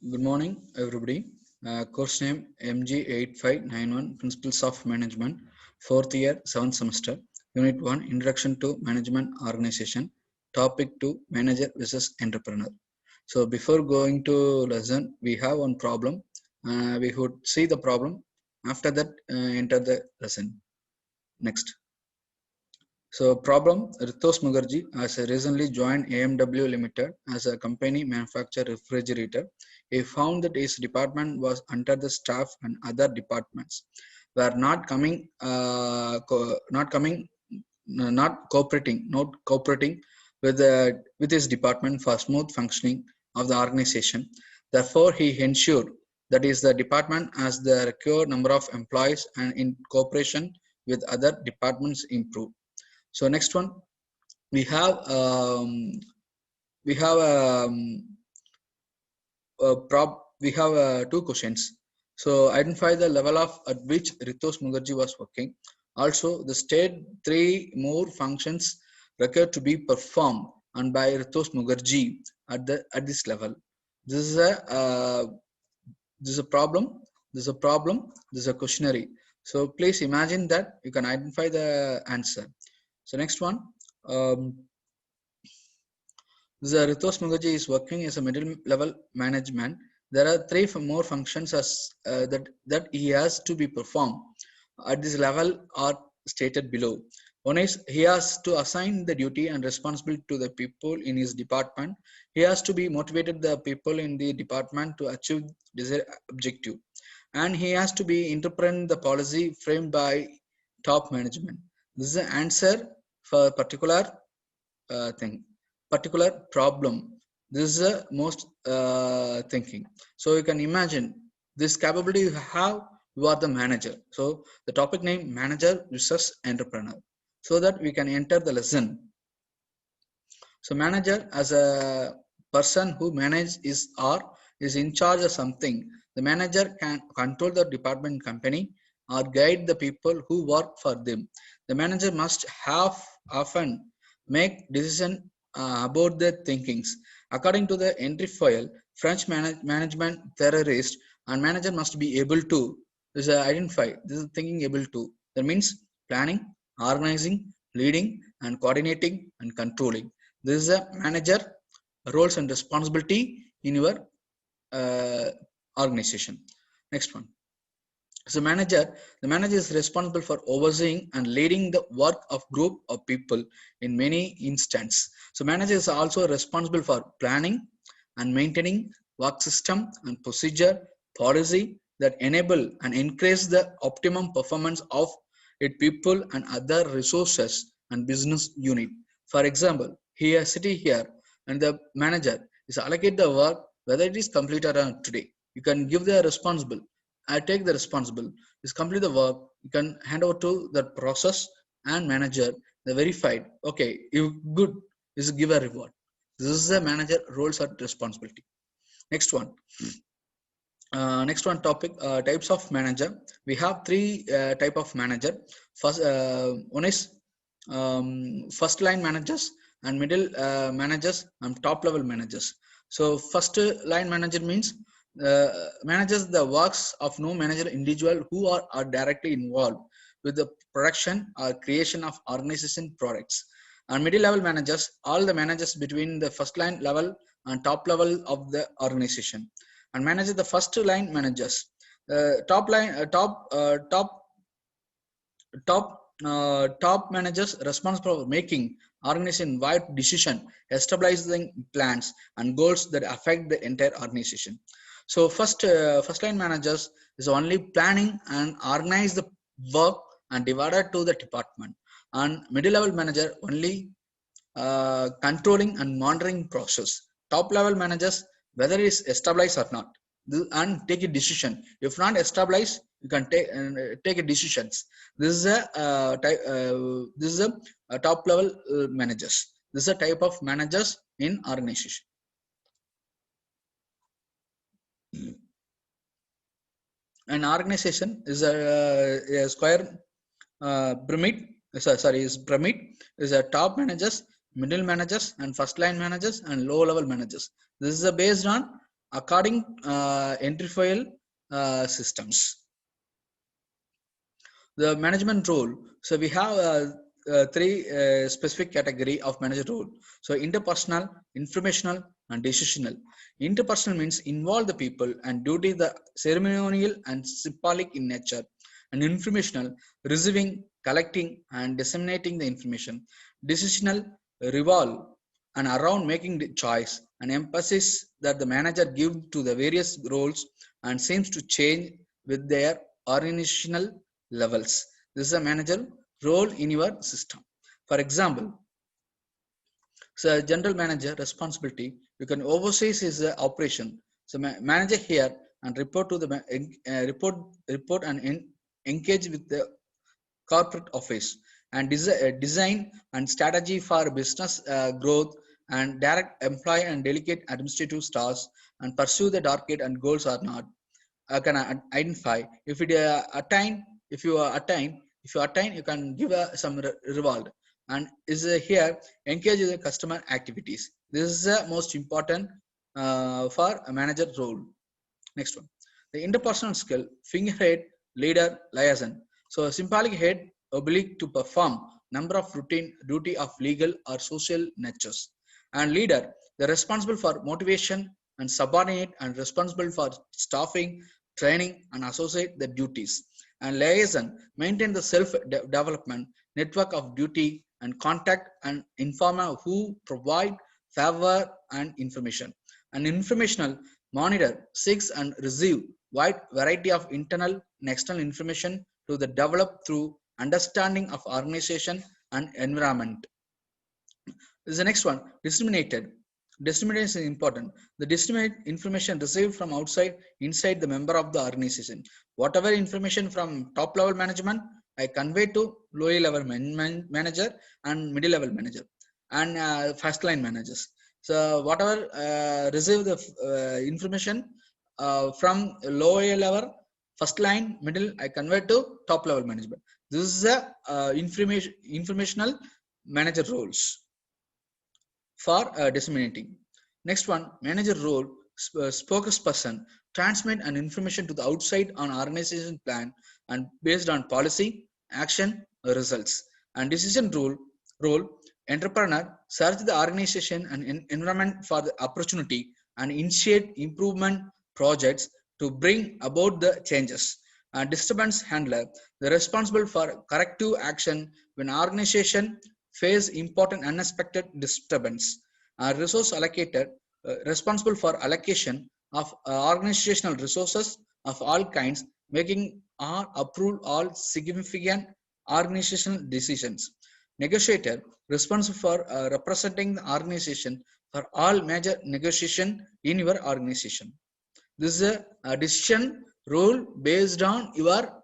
Good morning, everybody. Course name MG8591 Principles of Management, 4th year, 7th semester. Unit 1 Introduction to Management Organization. Topic 2 Manager versus Entrepreneur. So, before going to lesson, we have one problem. We would see the problem. After that, enter the lesson. Next. So problem, Ritos Mukherjee has recently joined AMW Limited as a company manufacture refrigerator. He found that his department was under the staff and other departments were not cooperating with his department for smooth functioning of the organization. Therefore, he ensured that is the department has the required number of employees and in cooperation with other departments improved. So next one, we have we have we have two questions. So identify the level of at which Ritos Mukherjee was working. Also, the state three more functions required to be performed and by Ritos Mukherjee at this level. This is a this is a problem. This is a problem. This is a questionnaire. So please imagine that you can identify the answer. So next one. The Ritos Mukherjee is working as a middle level management. There are three more functions that he has to be performed at this level are stated below. One is he has to assign the duty and responsibility to the people in his department. He has to be motivated the people in the department to achieve desired objective, and he has to be interpret the policy framed by top management. This is the answer for particular particular problem. This is the most thinking. So you can imagine this capability you have, you are the manager. So the topic name manager versus entrepreneur, so that we can enter the lesson. So manager as a person who manages is in charge of something. The manager can control the department company or guide the people who work for them. The manager must have often make decision about their thinkings. According to the entry file, French management theorist and manager must be able to identify this is thinking able to. That means planning, organizing, leading, and coordinating and controlling. This is a manager roles and responsibility in your organization. Next one. So the manager is responsible for overseeing and leading the work of group of people in many instances. So manager is also responsible for planning and maintaining work system and procedure policy that enable and increase the optimum performance of its people and other resources and business unit. For example, here city here and the manager is allocate the work whether it is completed or not today. You can give the responsible. I take the responsible. Is complete the work. You can hand over to the process and manager. The verified. Okay, you good. Is give a reward. This is the manager roles and responsibility. Next one. Next one topic types of manager. We have three type of manager. First one is first line managers and middle managers and top level managers. So first line manager means manages the works of no manager individual who are directly involved with the production or creation of organization products. And middle level managers all the managers between the first line level and top level of the organization. And manages the first line managers top line top managers responsible for making organization wide decision, establishing plans and goals that affect the entire organization. So first line managers is only planning and organize the work and divided to the department, and middle level manager only controlling and monitoring process. Top level managers whether it is established or not and take a decision. If not established, you can take a decisions. This is a this is a top level managers. This is a type of managers in organization. An organization is a square pyramid. Sorry, is pyramid is a top managers, middle managers, and first line managers and low level managers. This is based on according entry file systems. The management role. So we have three specific category of manager role. So interpersonal, informational, and decisional. Interpersonal means involve the people and duty the ceremonial and symbolic in nature. And informational, receiving, collecting, and disseminating the information. Decisional, revolve and around making the choice. And emphasis that the manager gives to the various roles and seems to change with their organizational levels. This is a manager role in your system. For example, so general manager responsibility, you can oversee his operation. So manager here and report to the report and engage with the corporate office and design and strategy for business growth and direct employee and delegate administrative tasks and pursue the target and goals or not. Can identify if it attain, if you attain, if you attain, you can give some reward. And is here engage the customer activities. This is the most important for a manager role. Next one, the interpersonal skill, figurehead, leader, liaison. So a symbolic head oblique to perform number of routine duty of legal or social natures. And leader, the responsible for motivation and subordinate and responsible for staffing, training and associate the duties. And liaison, maintain the self-development network of duty and contact and informer who provide favor and information. And informational, monitor, seeks and receive wide variety of internal and external information to the develop through understanding of organization and environment. This is the next one, disseminated. Dissemination is important. The disseminate information received from outside, inside the member of the organization. Whatever information from top level management, I convey to lower level manager and middle level manager and first line managers. So whatever receive the information from lower level, first line, middle, I convey to top level management. This is the informational manager roles for disseminating. Next one, manager role, spokesperson, transmit an information to the outside on organization plan and based on policy, action, results. And decision role, entrepreneur, search the organization and environment for the opportunity and initiate improvement projects to bring about the changes. And disturbance handler, the responsible for corrective action when organization face important unexpected disturbance. Resource allocator, responsible for allocation of organizational resources of all kinds, making or approve all significant organizational decisions. Negotiator, responsible for representing the organization for all major negotiation in your organization. This is a decision rule based on your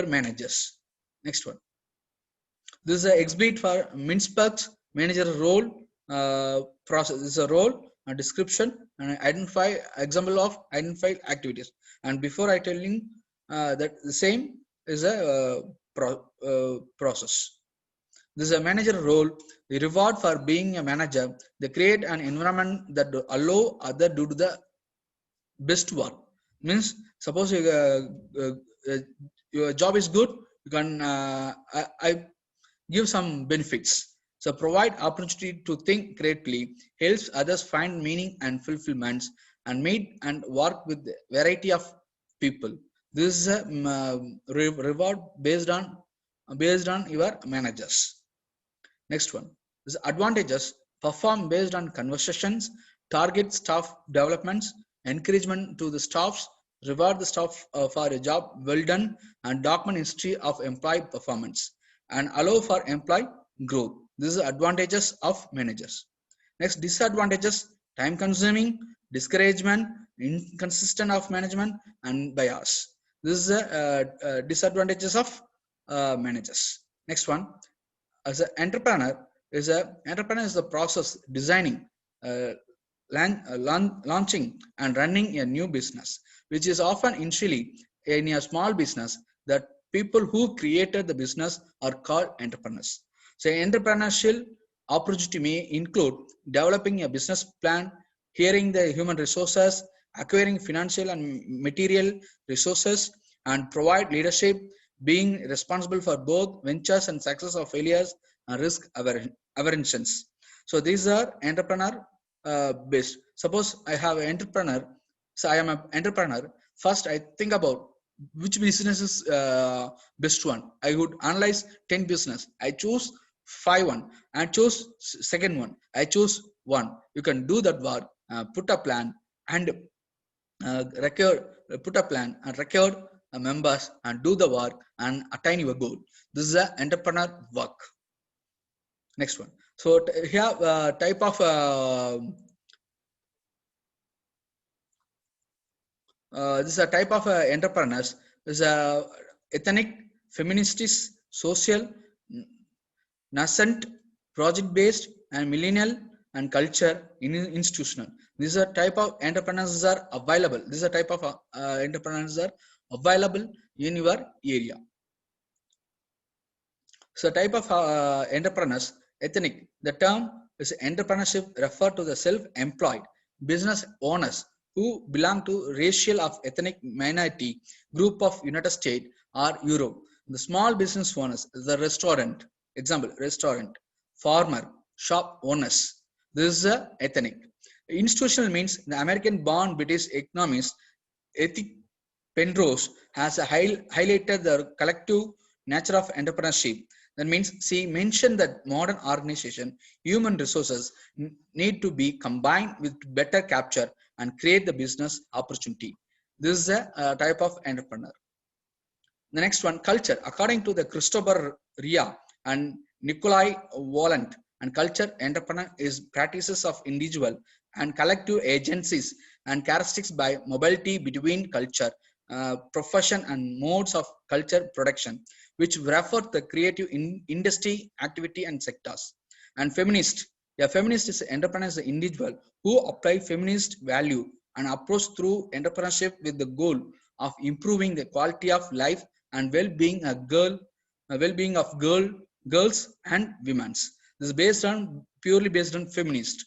managers. Next one. This is an exhibit for Mintzberg's manager role process. This is a role, a description, and identify example of identified activities. And before I telling that the same is a process. This is a manager role. The reward for being a manager, they create an environment that allow other do the best work. Means suppose your job is good, you can I give some benefits. So provide opportunity to think creatively, helps others find meaning and fulfillments, and meet and work with variety of people. This is a reward based on your managers. Next one is advantages. Perform based on conversations, target staff developments, encouragement to the staffs, reward the staff for a job well done, and document history of employee performance, and allow for employee growth. This is advantages of managers. Next, disadvantages, time consuming, discouragement, inconsistent of management, and bias. This is disadvantages of managers. Next one, as an entrepreneur is the process designing, uh, launching and running a new business, which is often initially in a small business. That people who created the business are called entrepreneurs. So entrepreneurial opportunity may include developing a business plan, hearing the human resources, acquiring financial and material resources, and provide leadership, being responsible for both ventures and success or failures and risk aversions. So these are entrepreneur based. Suppose I have an entrepreneur, so I am an entrepreneur. First, I think about which business is best one. I would analyze 10 business. I choose 5 one. I choose second one. I choose one. You can do that work, put a plan, and record, put a plan and record members and do the work and attain your goal. This is a entrepreneur work. Next one. So here type of this is a type of entrepreneurs. This is a ethnic, feminist, social, nascent, project-based, and millennial and culture institutional. These are type of entrepreneurs are available. These are type of entrepreneurs are available in your area. So type of entrepreneurs, ethnic. The term is entrepreneurship refer to the self-employed business owners who belong to racial of ethnic minority group of United States or Europe. The small business owners, the restaurant, example, restaurant, farmer, shop owners. This is a ethnic. Institutional means the American-born British economist Ethic Penrose has highlighted the collective nature of entrepreneurship. That means she mentioned that modern organization, human resources need to be combined with better capture and create the business opportunity. This is a type of entrepreneur. The next one, culture. According to the Christopher Ria and Nikolai Wallant, and culture entrepreneur is practices of individual and collective agencies and characteristics by mobility between culture, profession and modes of culture production, which refer to the creative industry activity and sectors. And feminist. A feminist is an entrepreneur is an individual who apply feminist value and approach through entrepreneurship with the goal of improving the quality of life and well-being of girls and women's. This is based on purely based on feminist.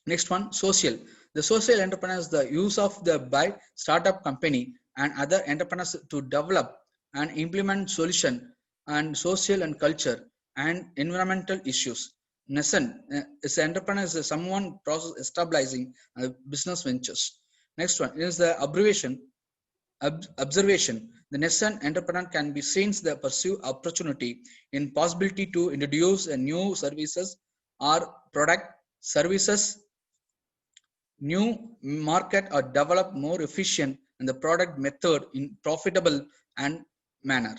Next one, social. The social entrepreneurs, the use of the by startup company and other entrepreneurs to develop and implement solution and social and culture and environmental issues. Nascent is entrepreneur is someone process establishing business ventures. Next one is the abbreviation observation. The nascent entrepreneur can be seen the pursue opportunity in possibility to introduce a new services or product services new market or develop more efficient and the product method in profitable and manner.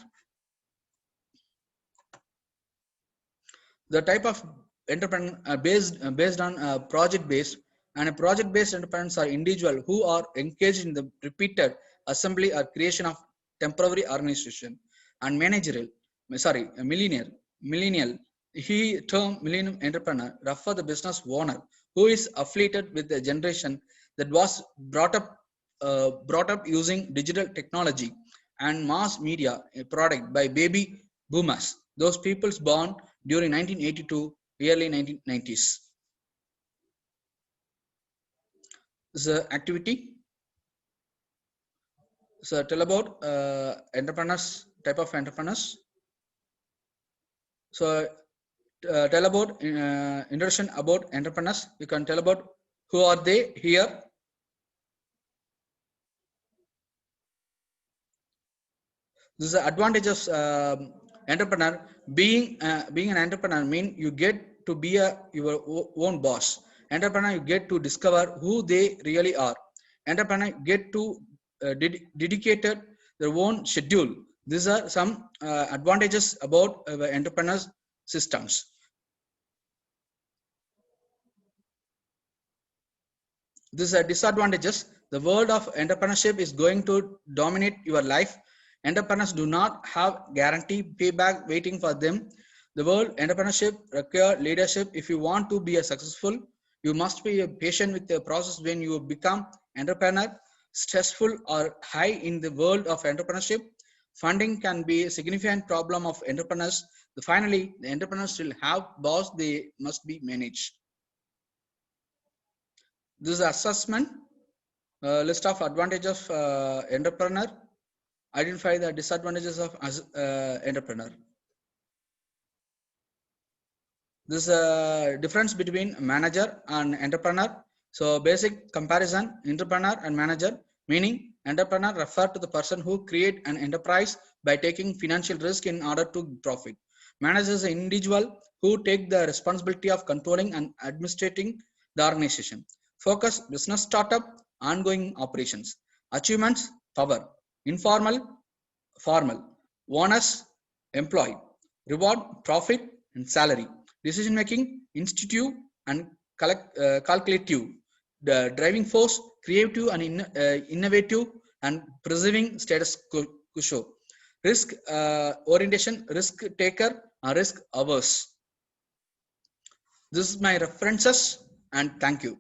The type of entrepreneur based on project based, and a project based entrepreneurs are individual who are engaged in the repeated assembly or creation of temporary organization. And managerial, sorry, a millennial, he term millennium entrepreneur refer the business owner who is affiliated with the generation that was brought up using digital technology and mass media product by baby boomers, those peoples born during 1982 early 1990s. The activity. So tell about entrepreneurs, type of entrepreneurs. So tell about introduction about entrepreneurs. You can tell about who are they here. This is the advantages entrepreneur. Being an entrepreneur mean you get to be your own boss. Entrepreneur, you get to discover who they really are. Entrepreneur get to dedicated their own schedule. These are some advantages about entrepreneurs systems. These are disadvantages. The world of entrepreneurship is going to dominate your life. Entrepreneurs do not have guaranteed payback waiting for them. The world entrepreneurship requires leadership. If you want to be a successful, you must be patient with the process. When you become entrepreneur, stressful or high in the world of entrepreneurship, funding can be a significant problem of entrepreneurs. Finally, the entrepreneurs will have boss they must be managed. This is assessment, list of advantages of entrepreneur, identify the disadvantages of entrepreneur. This is a difference between manager and entrepreneur. So basic comparison, entrepreneur and manager, meaning entrepreneur refer to the person who create an enterprise by taking financial risk in order to profit. Manager is an individual who take the responsibility of controlling and administrating the organization. Focus, business startup, ongoing operations. Achievements, power. Informal, formal. Bonus, employee. Reward, profit and salary. Decision making, institutive and calculative. The driving force, creative and innovative and preserving status quo. Risk orientation, risk taker and risk averse. This is my references and thank you.